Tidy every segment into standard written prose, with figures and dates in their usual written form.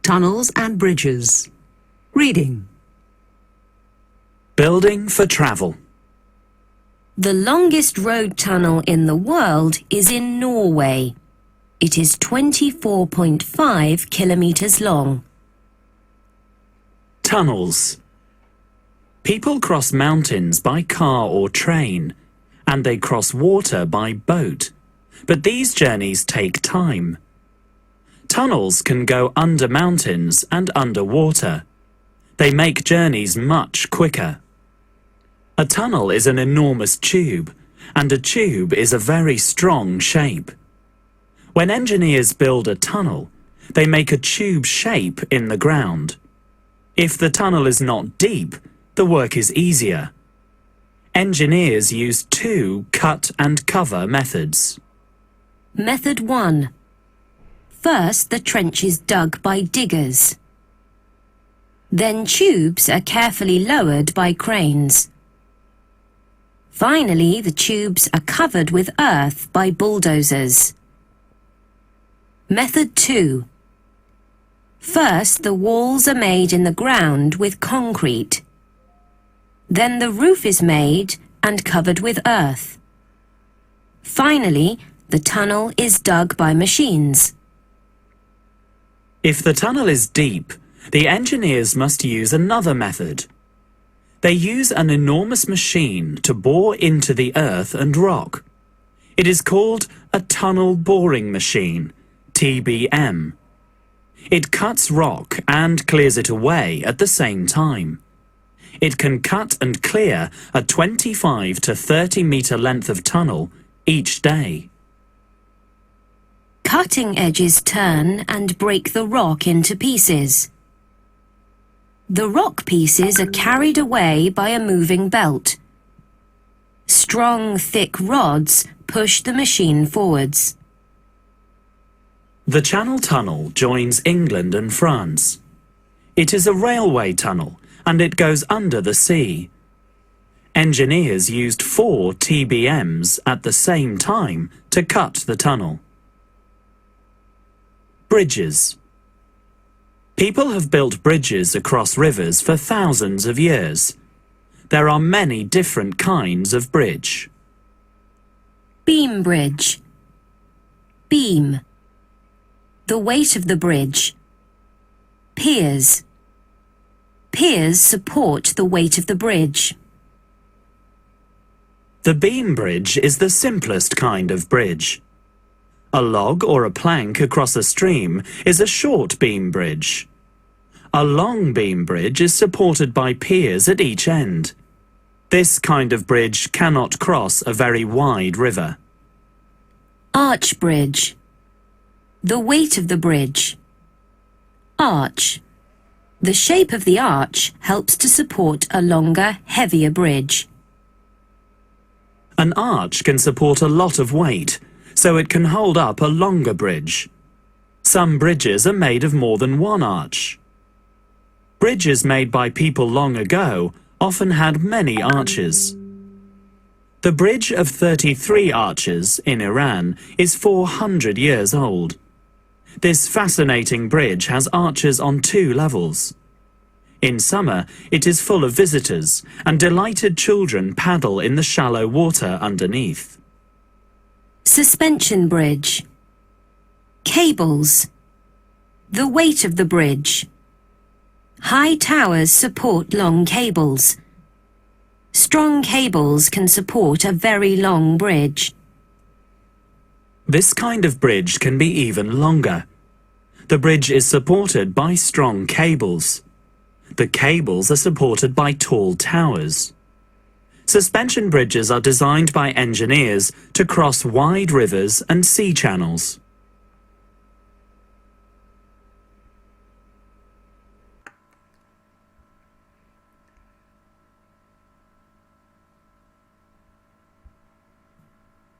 Tunnels and bridges. Reading. Building for travel. The longest road tunnel in the world is in Norway. It is 24.5 kilometers long. Tunnels. People cross mountains by car or train, and they cross water by boat. But these journeys take time. Tunnels can go under mountains and underwater. They make journeys much quicker. A tunnel is an enormous tube, and a tube is a very strong shape. When engineers build a tunnel, they make a tube shape in the ground. If the tunnel is not deep, the work is easier. Engineers use two cut and cover methods. Method 1. First, the trench is dug by diggers. Then tubes are carefully lowered by cranes. Finally, the tubes are covered with earth by bulldozers. Method 2. First, the walls are made in the ground with concrete. Then the roof is made and covered with earth. Finally, the tunnel is dug by machines. If the tunnel is deep, the engineers must use another method. They use an enormous machine to bore into the earth and rock. It is called a tunnel boring machine, TBM. It cuts rock and clears it away at the same time. It can cut and clear a 25 to 30 metre length of tunnel each day. Cutting edges turn and break the rock into pieces. The rock pieces are carried away by a moving belt. Strong, thick rods push the machine forwards. The Channel Tunnel joins England and France. It is a railway tunnel and it goes under the sea. Engineers used 4 TBMs at the same time to cut the tunnel. Bridges. People have built bridges across rivers for thousands of years. There are many different kinds of bridge. Beam bridge. Beam. The weight of the bridge. Piers. Piers support the weight of the bridge. The beam bridge is the simplest kind of bridge. A log or a plank across a stream is a short beam bridge. A long beam bridge is supported by piers at each end. This kind of bridge cannot cross a very wide river. Arch bridge. The weight of the bridge. Arch. The shape of the arch helps to support a longer, heavier bridge. An arch can support a lot of weight, so it can hold up a longer bridge. Some bridges are made of more than one arch. Bridges made by people long ago often had many arches. The Bridge of 33 Arches in Iran is 400 years old. This fascinating bridge has arches on 2 levels. In summer, it is full of visitors, and delighted children paddle in the shallow water underneath. Suspension bridge. Cables. The weight of the bridge. High towers support long cables. Strong cables can support a very long bridge. This kind of bridge can be even longer. The bridge is supported by strong cables. The cables are supported by tall towers. Suspension bridges are designed by engineers to cross wide rivers and sea channels.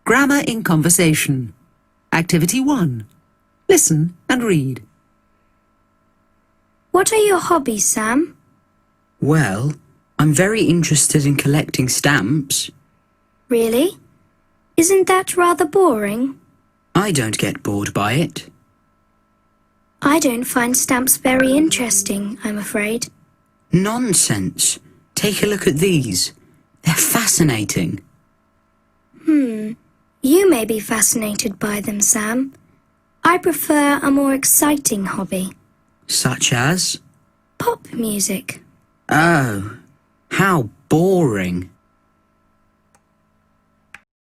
Grammar in conversation. Activity 1. Listen and read. What are your hobbies, Sam? Well, I'm very interested in collecting stamps. Really? Isn't that rather boring? I don't get bored by it. I don't find stamps very interesting, I'm afraid. Nonsense. Take a look at these. They're fascinating. You may be fascinated by them, Sam. I prefer a more exciting hobby. Such as? Pop music. Oh, how boring.